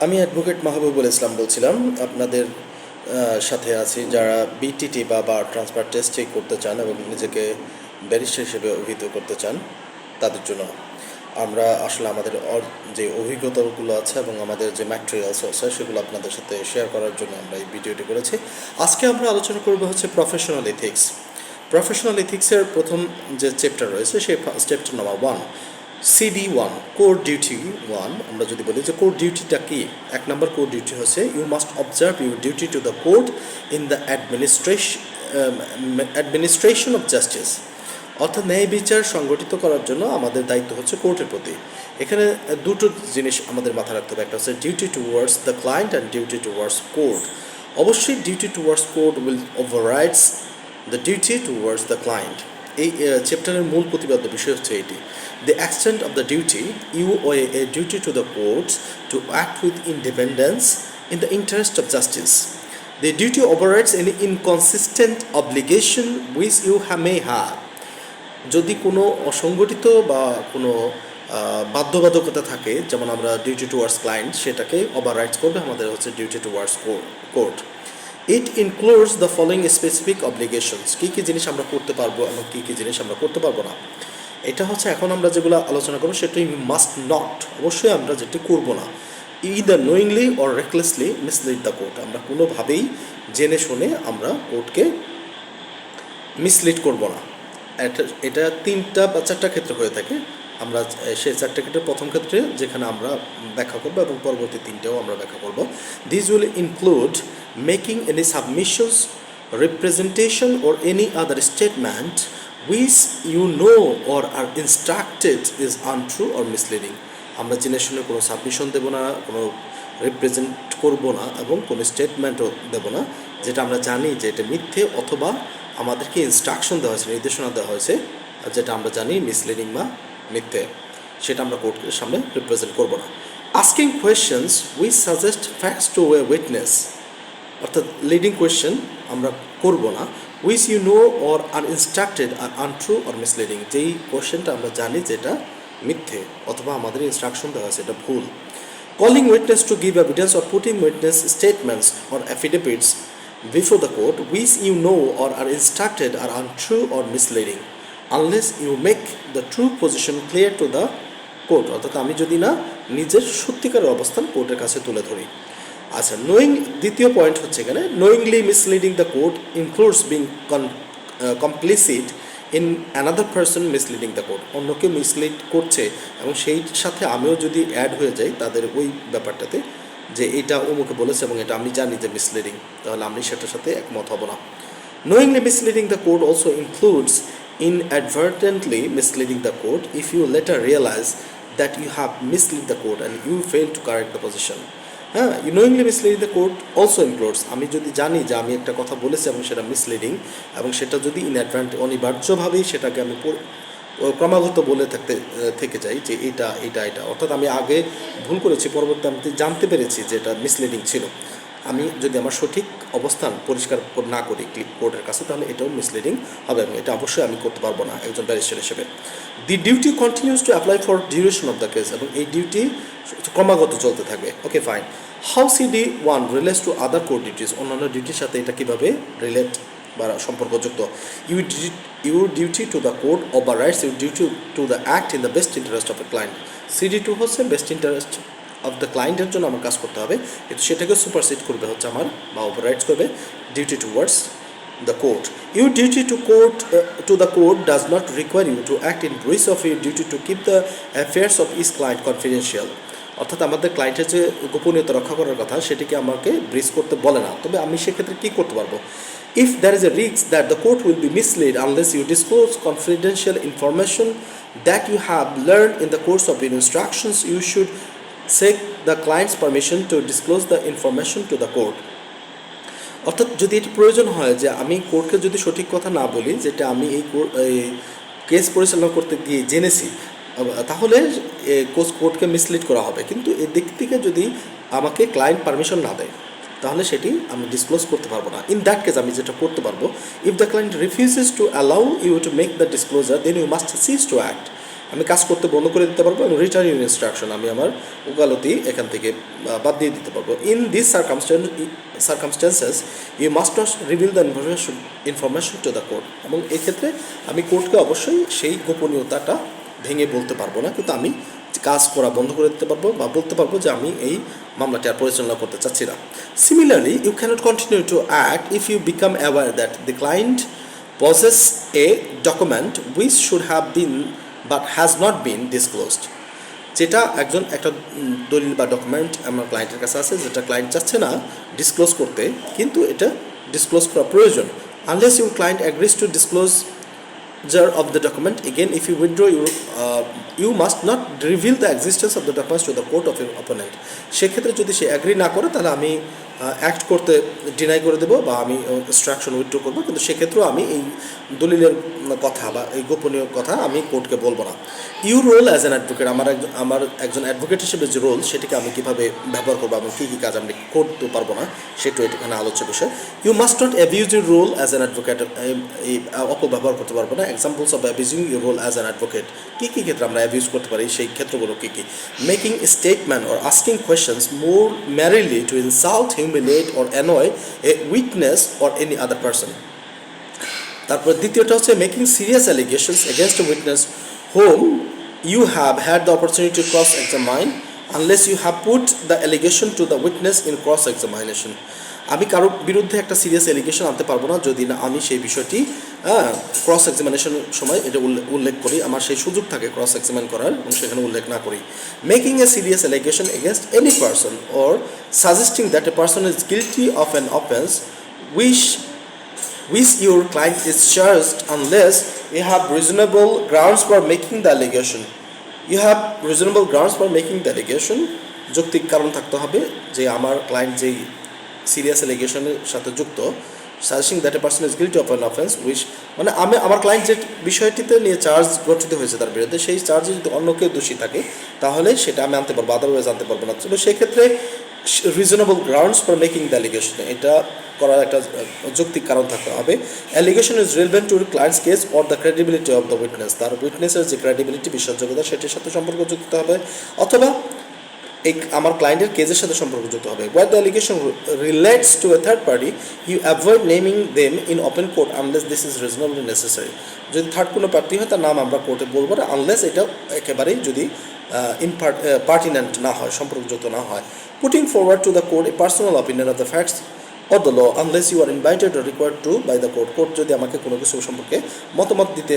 আমি অ্যাডভোকেট মাহাবুবুল ইসলাম বলছিলাম। আপনাদের সাথে আছি যারা বিটিটি বা বার ট্রান্সফার টেস্টে করতে চান এবং নিজেকে ব্যারিস্টার হিসেবে অভিহিত করতে চান, তাদের জন্য আমরা আসলে আমাদের যে অভিজ্ঞতাগুলো আছে এবং আমাদের যে ম্যাটেরিয়ালস আছে সেগুলো আপনাদের সাথে শেয়ার করার জন্য আমরা এই ভিডিওটি করেছি। আজকে আমরা আলোচনা করবো হচ্ছে প্রফেশনাল এথিক্স। প্রফেশনাল এথিক্সের প্রথম যে চ্যাপ্টার রয়েছে সেই chapter number 1, CD1, core duty 1। আমরা যদি বলি যে কোর ডিউটিটা কি, 1 নম্বর কোর ডিউটি হচ্ছে you must observe your duty to the court in the administration of justice. অর্থাৎ ন্যায় বিচার সংগঠিত করার জন্য আমাদের দায়িত্ব হচ্ছে কোর্টের প্রতি। এখানে দুটো জিনিস আমাদের মাথায় রাখতে হবে, একটা হচ্ছে duty towards the client and duty towards court. অবশ্যই duty towards court will overrides the duty towards the client. এই চ্যাপ্টারের মূল প্রতিপাদ্য বিষয় হচ্ছে এটি। The extent of the duty, you owe a duty to the courts to act with independence in the interest of justice. The duty overrides any inconsistent obligation which you may have. যদি কোনো অসংগঠিত বা কোনো বাধ্যবাধকতা থাকে, যেমন আমরা duty towards client, সেটাকে ওভাররাইডস করবে আমাদের হচ্ছে duty towards court. It includes the following specific obligations. কী কী জিনিস আমরা করতে পারবো এবং কী কী জিনিস আমরা করতে পারবো না, এটা হচ্ছে এখন আমরা যেগুলো আলোচনা করবো সেটাই মাস্ট নট, অবশ্যই আমরা যেটি করবো না। Either knowingly or recklessly mislead the court. আমরা কোনোভাবেই জেনে শুনে আমরা কোর্টকে মিসলিড করবো না। এটা 3টা বা 4টা ক্ষেত্রে হয়ে থাকে। আমরা সেই 4টা ক্ষেত্রে প্রথম ক্ষেত্রে যেখানে আমরা ব্যাখ্যা করবো এবং পরবর্তী 3টেও আমরা ব্যাখ্যা করবো। This will include making any submissions, representation or any other statement which you know or are instructed is untrue or misleading. আমরা জেনে শুনে কোনো সাবমিশন দেব না, কোনো রিপ্রেজেন্ট করব না এবং কোনো স্টেটমেন্টও দেব না যেটা আমরা জানি যে এটা মিথ্যে অথবা আমাদেরকে ইনস্ট্রাকশন দেওয়া হয়েছে, নির্দেশনা দেওয়া হয়েছে যেটা আমরা জানি মিসলিডিং বা মিথ্যে, সেটা আমরা কোর্টের সামনে রিপ্রেজেন্ট করব না। Asking questions which suggest facts to a witness, অর্থাৎ লিডিং কোয়েশ্চেন আমরা করব না। Which you know or are instructed are untrue or misleading, যেই কোয়েশ্চেনটা আমরা জানি যেটা মিথ্যে অথবা আমাদের ইনস্ট্রাকশন দেওয়া আছে এটা ভুল। Calling witness to give evidence or putting witness statements or affidavits before the court which you know or are instructed are untrue or misleading unless you make the true position clear to the court. অর্থাৎ আমি যদি না নিজের সত্যিকারের অবস্থান কোর্টের কাছে তুলে ধরি। আচ্ছা, দ্বিতীয় পয়েন্ট হচ্ছে এখানে knowingly misleading the court includes being complicit in another person misleading the court. অন্যকে মিসলিড করছে এবং সেই সাথে আমিও যদি অ্যাড হয়ে যাই তাদের ওই ব্যাপারটাতে যে এটা অমুকে বলেছে এবং এটা আমি জানি যে মিসলিডিং, তাহলে আমি সেটার সাথে একমত হব না। Knowingly misleading the court also includes inadvertently misleading the court if you later realize that you have misled the court and you fail to correct the position. হ্যাঁ, knowingly misleading the court also includes, আমি যদি জানি যে আমি একটা কথা বলেছি এবং সেটা মিসলিডিং এবং সেটা যদি অনিবার্যভাবেই সেটাকে আমি ক্রমাগত বলে থেকে যাই যে এটা এটা এটা, অর্থাৎ আমি আগে ভুল করেছি, পরবর্তী আমি জানতে পেরেছি যে এটা মিসলিডিং ছিল, আমি যদি আমার সঠিক অবস্থান পরিষ্কার না করি কোর্টের কাছে, তাহলে এটাও মিসলিডিং হবে এবং এটা অবশ্যই আমি করতে পারবো না একজন ব্যারিস্টার হিসেবে। The duty continues to apply for duration of the case, এবং এই ডিউটি ক্রমাগত চলতে থাকবে। Okay, fine. How CD1 relates to other court duties, অন্যান্য ডিউটির সাথে এটা কীভাবে রিলেট বা সম্পর্কযুক্ত। Your duty to the court overrides your duty to the act in the best interest of a client. CD2 হচ্ছে বেস্ট ইন্টারেস্ট অফ দ্য ক্লায়েন্টের জন্য আমার কাজ করতে হবে, কিন্তু সেটাকে সুপারসিড করবে হচ্ছে আমার বা ওভাররাইডস করবে duty towards the court. Your duty to the court does not require you to act in breach of your duty to keep the affairs of each client confidential. অর্থাৎ আমাদের ক্লায়েন্টের যে গোপনীয়তা রক্ষা করার কথা সেটিকে আমাকে ব্রিচ করতে বলে না, তবে আমি সেক্ষেত্রে কী করতে পারবো। If there is a risk that the court will be misled unless you disclose confidential information that you have learn in the course of your instructions, you should seek the client's permission to disclose the information to the court. অর্থাৎ যদি এটি প্রয়োজন হয় যে আমি কোর্টকে যদি সঠিক কথা না বলি যেটা আমি এই কেস পরিচালনা করতে গিয়ে জেনেছি, তাহলে কোর্টকে মিসলিড করা হবে। কিন্তু এই দিক থেকে যদি আমাকে ক্লায়েন্ট পারমিশন না দেয় তাহলে সেটি আমি ডিসক্লোজ করতে পারবো না। ইন দ্যাট কেস আমি যেটা করতে পারবো, if the client refuses to allow you to make the disclosure then you must cease to act. আমি কাজ করতে বন্ধ করে দিতে পারবো এবং রিটার্ন ইউর ইনস্ট্রাকশন আমি আমার ওকালতি এখান থেকে বাদ দিয়ে দিতে পারবো। In this circumstances you must not reveal the information to the court. এবং এক্ষেত্রে আমি কোর্টকে অবশ্যই সেই গোপনীয়তাটা ভেঙে বলতে পারবো না, কিন্তু আমি কাজ করা বন্ধ করে দিতে পারবো বা বলতে পারবো যে আমি এই মামলাটি আর পরিচালনা করতে চাচ্ছি না। Similarly you cannot continue to act if you become aware that the client possess a document which should have been but has not been disclosed. যেটা একটা দলিল বা ডকুমেন্ট আমার ক্লায়েন্টের কাছে আছে, যেটা ক্লায়েন্ট চাচ্ছে না ডিসক্লোজ করতে, কিন্তু এটা ডিসক্লোজ করা প্রয়োজন। Unless your client agrees two disclose of the document, again if you withdraw you must not reveal the existence of the documents to the court of your opponent. সেক্ষেত্রে যদি সে agree না করে তাহলে আমি অ্যাক্ট করতে deny করে দেবো বা আমি ইনস্ট্রাকশন উইথড্র করবো, কিন্তু সেক্ষেত্রেও আমি এই দলিলের কথা বা এই গোপনীয় কথা আমি কোর্টকে বলবো না। Your role as an advocate, আমার একজন অ্যাডভোকেট হিসেবে যে রোল সেটাকে আমি কীভাবে ব্যবহার করবো এবং কী কী কাজ আমি করতে পারবো না সেটাও এখানে আলোচ্য বিষয়। You must not abuse your role as an advocate, এই অপব্যবহার করতে পারবো না। Examples of abusing your role as an advocate, কী কী ক্ষেত্রে আমরা অ্যাবিউজ করতে পারি সেই ক্ষেত্রগুলো কী কী? Making statement or asking questions more merely to insult, humiliate or annoy a witness or any other person. তারপর দ্বিতীয়টা হচ্ছে making serious allegations against a witness whom you have had the opportunity to cross-examine unless you have put the allegation to the witness in cross-examination. আমি কারোর বিরুদ্ধে একটা serious allegation আনতে পারবো না যদি না আমি সেই বিষয়টি ক্রস এক্সামিনেশনের সময় এটা উল্লেখ করি, আমার সেই সুযোগ থাকে ক্রস এক্সামিন করার এবং সেখানে উল্লেখ না করি। Making A serious allegation against any person or suggesting that a person is guilty of an offence which your client is charged unless you have reasonable grounds for making the allegation. You have reasonable grounds for making the allegation. যৌক্তিক কারণ থাকতে হবে যে আমার client যেই serious অ্যালিগেশনের সাথে যুক্ত, suggesting that a person is guilty of an offence which, মানে আমার ক্লায়েন্ট যে বিষয়টিতে নিয়ে চার্জ গঠিত হয়েছে তার বিরুদ্ধে সেই চার্জে যদি অন্য কেউ দোষী থাকে তাহলে সেটা আমি আনতে পারবো, আদারওয়াইজ আনতে পারবো না। তবে সেক্ষেত্রে reasonable grounds for making the allegation, এটা করার একটা যৌক্তিক কারণ থাকতে হবে। Allegation is relevant two clients case or the credibility of the witness, তার উইটনেসের যে ক্রেডিবিলিটি বিশ্বাসযোগ্যতা সেটির সাথে সম্পর্কযুক্ত হবে অথবা এই আমার ক্লায়েন্টের কেসের সাথে সম্পর্কযুক্ত হবে। Where the allegation relates to a third party you avoid naming them in open court unless this is reasonably necessary. যদি থার্ড কোনো পার্টি হয় তার নাম আমরা কোর্টে বলবো না আনলেস এটা একেবারেই যদি পার্টিনেন্ট না হয়, সম্পর্কযুক্ত না হয়। Putting forward to the court a personal opinion of the facts or the law unless you are invited or required to by the court. Court যদি আমাকে কোনো কিছু সম্পর্কে মতামত দিতে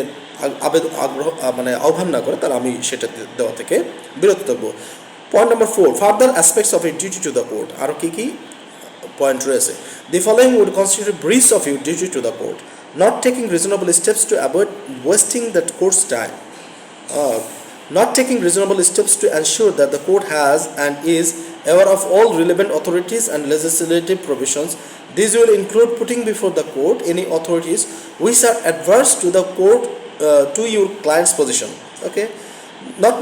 আহ্বান না করে তাহলে আমি সেটা দেওয়া থেকে বিরত থাকবো। Point number 4, further aspects of your duty to the court. আরও কী কী পয়েন্ট রয়েছে? The following would constitute breach of your duty to the court, not taking reasonable steps to avoid wasting that court's time, not taking reasonable steps to ensure that the court has and is aware of all relevant authorities and legislative provisions. These will include putting before the court any authorities which are adverse to the court to your client's position. Okay, not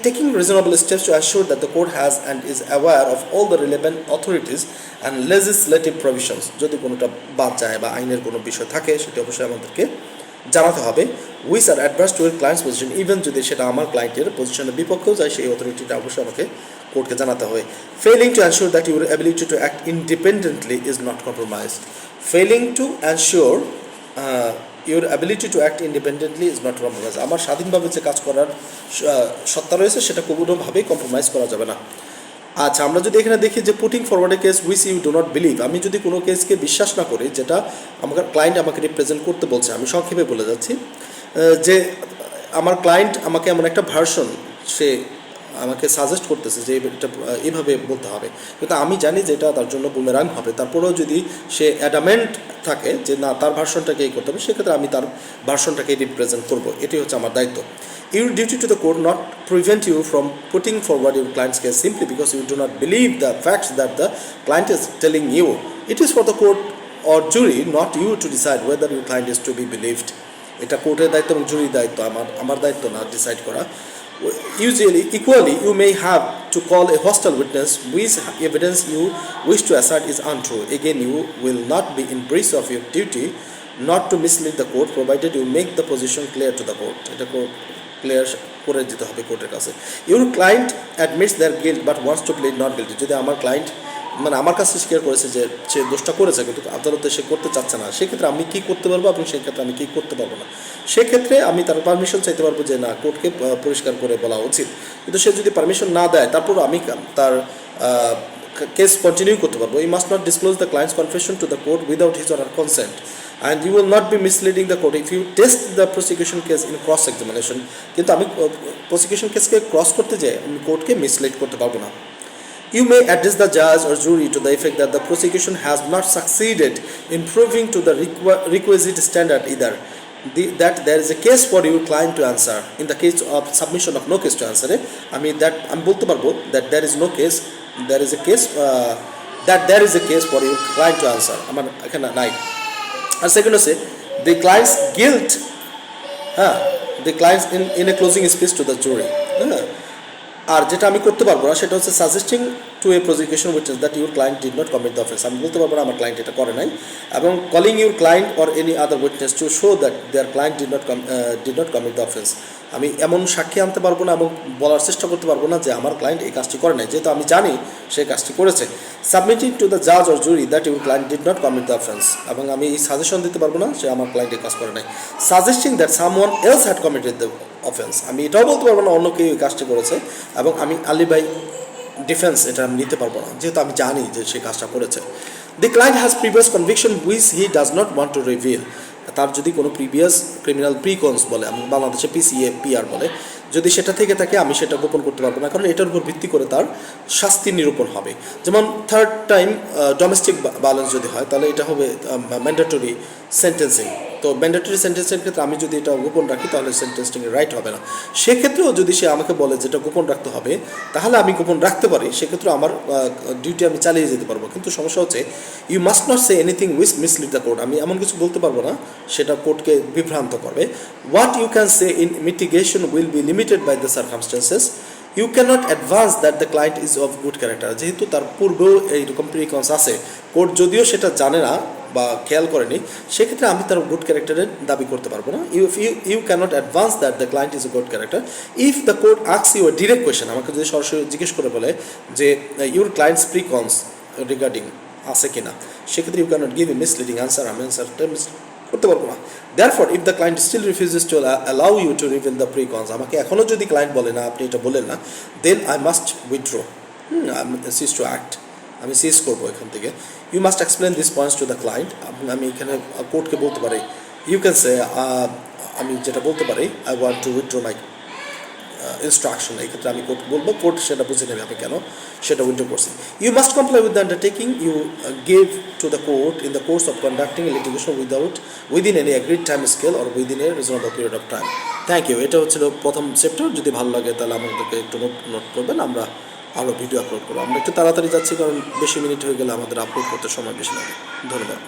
taking reasonable steps to ensure that the court has and is aware of all the relevant authorities and legislative provisions. যদি কোনোটা বাদ যায় বা আইনের কোনো বিষয় থাকে সেটা অবশ্যই আমাদেরকে জানাতে হবে। Which are adverse to your client's position, even যদি সেটা আমার ক্লায়েন্টের পজিশনের বিপক্ষেও যায় সেই অথরিটিটা অবশ্যই আমাকে কোর্টকে জানাতে হবে। Failing to ensure that your ability to act independently is not compromised. Failing to ensure your ability to act independently is not compromise, আমার স্বাধীনভাবে যে কাজ করার সত্তা রয়েছে সেটা কোনোভাবেই কম্প্রোমাইজ করা যাবে না। আচ্ছা, আমরা যদি এখানে দেখি যে putting forward a case which you do not believe, আমি যদি কোনো কেসকে বিশ্বাস না করি যেটা আমার ক্লায়েন্ট আমাকে রিপ্রেজেন্ট করতে বলছে, আমি সংক্ষেপে বলে যাচ্ছি যে আমার ক্লায়েন্ট আমাকে এমন একটা ভার্সন সে আমাকে সাজেস্ট করতেছে যে এটা এইভাবে বলতে হবে, কিন্তু আমি জানি যে এটা তার জন্য বুমেরাং হবে, তারপরেও যদি সে অ্যাডামেন্ট থাকে যে না তার ভার্সনটাকে এই করতে হবে, সেক্ষেত্রে আমি তার ভার্সনটাকে রিপ্রেজেন্ট করবো, এটি হচ্ছে আমার দায়িত্ব। Your duty to the court not prevent you from putting forward your client's case simply because you do not believe the facts that the client is telling you. It is for the court or jury, not you, to decide whether your client is to be believed. এটা কোর্টের দায়িত্ব এবং জুরির দায়িত্ব, আমার দায়িত্ব না decide করা। Equally, you may have to call a hostile witness which evidence you wish to assert is untrue. Again, you will not be in breach of your duty not to mislead the court provided you make the position clear to the court. এটা clear করে দিতে হবে কোর্টের কাছে। Your client admits their guilt but wants to plead not guilty, যদি আমার client মানে আমার কাছে স্বীকার করেছে যে সে দোষটা করেছে কিন্তু আদালতে সে করতে চাচ্ছে না, সেক্ষেত্রে আমি কী করতে পারবো এবং সেক্ষেত্রে আমি কী করতে পারবো না। সেক্ষেত্রে আমি তার পারমিশন চাইতে পারবো যে না, কোর্টকে পরিষ্কার করে বলা উচিত। কিন্তু সে যদি পারমিশন না দেয় তারপর আমি তার কেস কন্টিনিউ করতে পারবো। You must not disclose the client's confession to the court without his or her consent and you will not be misleading the court if you test the prosecution case in cross examination. কিন্তু আমি prosecution কেসকে cross করতে যাই আমি কোর্টকে mislead করতে পারবো না। You may address the judge or jury to the effect that the prosecution has not succeeded in proving to the requisite standard either that there is a case for your client to answer. In the case of submission of no case to answer, আমি বলতে পারবো that there is no case, there is a case that there is a case for your client to answer. আমার এখানে নাই। আর second হচ্ছে the client's guilt, the client's in a closing speech to the jury, আর যেটা আমি করতে পারবো না সেটা হচ্ছে suggesting to a prosecution witness that your client did not commit the offence. আমি বলতে পারবো না আমার ক্লায়েন্ট এটা করে নাই, এবং calling your client or any other witness to show that their client did not commit the offence. আমি এমন সাক্ষী আনতে পারবো না এবং বলার চেষ্টা করতে পারবো না যে আমার ক্লায়েন্ট এই কাজটি করে নাই, যেহেতু আমি জানি সে কাজটি করেছে। সাবমিটিং টু দ্য জাজ or jury that your client did not commit the offence, এবং আমি এই সাজেশন দিতে পারবো না যে আমার ক্লায়েন্ট এই কাজ করে নাই। Suggesting that someone else had committed the offence, আমি এটাও বলতে পারবো না অন্য কেউ এই কাজটি করেছে, এবং আমি আলিবাই ডিফেন্স এটা আমি নিতে পারবো না যেহেতু আমি জানি যে সে কাজটা করেছে। The client has previous conviction which he does not want to reveal, তার যদি কোনো প্রিভিয়াস ক্রিমিনাল প্রিকনস বলে, আমি বাংলাদেশে পিসিএ পিআর বলে, যদি সেটা থেকে থাকে আমি সেটা গোপন করতে পারবো না, কারণ এটার উপর ভিত্তি করে তার শাস্তি নিরূপণ হবে। যেমন থার্ড টাইম ডোমেস্টিক ভায়োলেন্স যদি হয় তাহলে এটা হবে ম্যান্ডেটরি সেন্টেন্সিং। তো ম্যান্ডেটরি সেন্টেন্সের ক্ষেত্রে আমি যদি এটা গোপন রাখি তাহলে সেন্টেন্সিংয়ের রাইট হবে না। সেক্ষেত্রেও যদি সে আমাকে বলে যেটা গোপন রাখতে হবে তাহলে আমি গোপন রাখতে পারি, সেক্ষেত্রে আমার ডিউটি আমি চালিয়ে যেতে পারবো। কিন্তু সমস্যা হচ্ছে you must not say anything which mislead the court, আমি এমন কিছু বলতে পারবো না সেটা কোর্টকে বিভ্রান্ত করবে। What you can say in mitigation will be limited by the circumstances. You cannot advance that the client is of good character, যেহেতু তার পূর্বেও এইরকম প্রিকনস আছে, কোর্ট যদিও সেটা জানে না বা খেয়াল করেনি, সেক্ষেত্রে আমি তার গুড ক্যারেক্টারের দাবি করতে পারবো না। You cannot advance that the client is a good character if the court asks you a direct question, আমাকে যদি সরাসরি জিজ্ঞেস করে বলে যে ইউর ক্লায়েন্টস প্রিকনস রিগার্ডিং আছে কিনা, সেক্ষেত্রে you cannot give a misleading answer, আমি আনসারটা করতে পারবো না। Therefore, if the client still refuses to allow you to reveal the precons, আমাকে এখনও যদি ক্লায়েন্ট বলে না আপনি এটা বলেন না, then I must withdraw, cease to act, আমি সিজ করবো এখান থেকে। You must explain this points to the client, আমি এখানে কোর্টকে বলতে পারি, ইউ ক্যান সে আমি যেটা বলতে পারি I want to withdraw my instruction, এই ক্ষেত্রে আমি কোর্ট বলবো, কোর্ট সেটা বুঝে নেবে আমি কেন সেটা উইথড্র করছি। You must comply with the undertaking you gave to the court in the course of conducting litigation within any agreed time scale or within a reasonable period of time. Thank you. এটা হচ্ছিল প্রথম chapter. যদি ভালো লাগে তাহলে আমাদেরকে একটু note করবেন, আমরা আরও ভিডিও আপলোড করবো। আমরা একটু তাড়াতাড়ি যাচ্ছি কারণ বেশি মিনিট হয়ে গেলে আমাদের আপলোড করতে সময় বেশি লাগে। ধন্যবাদ।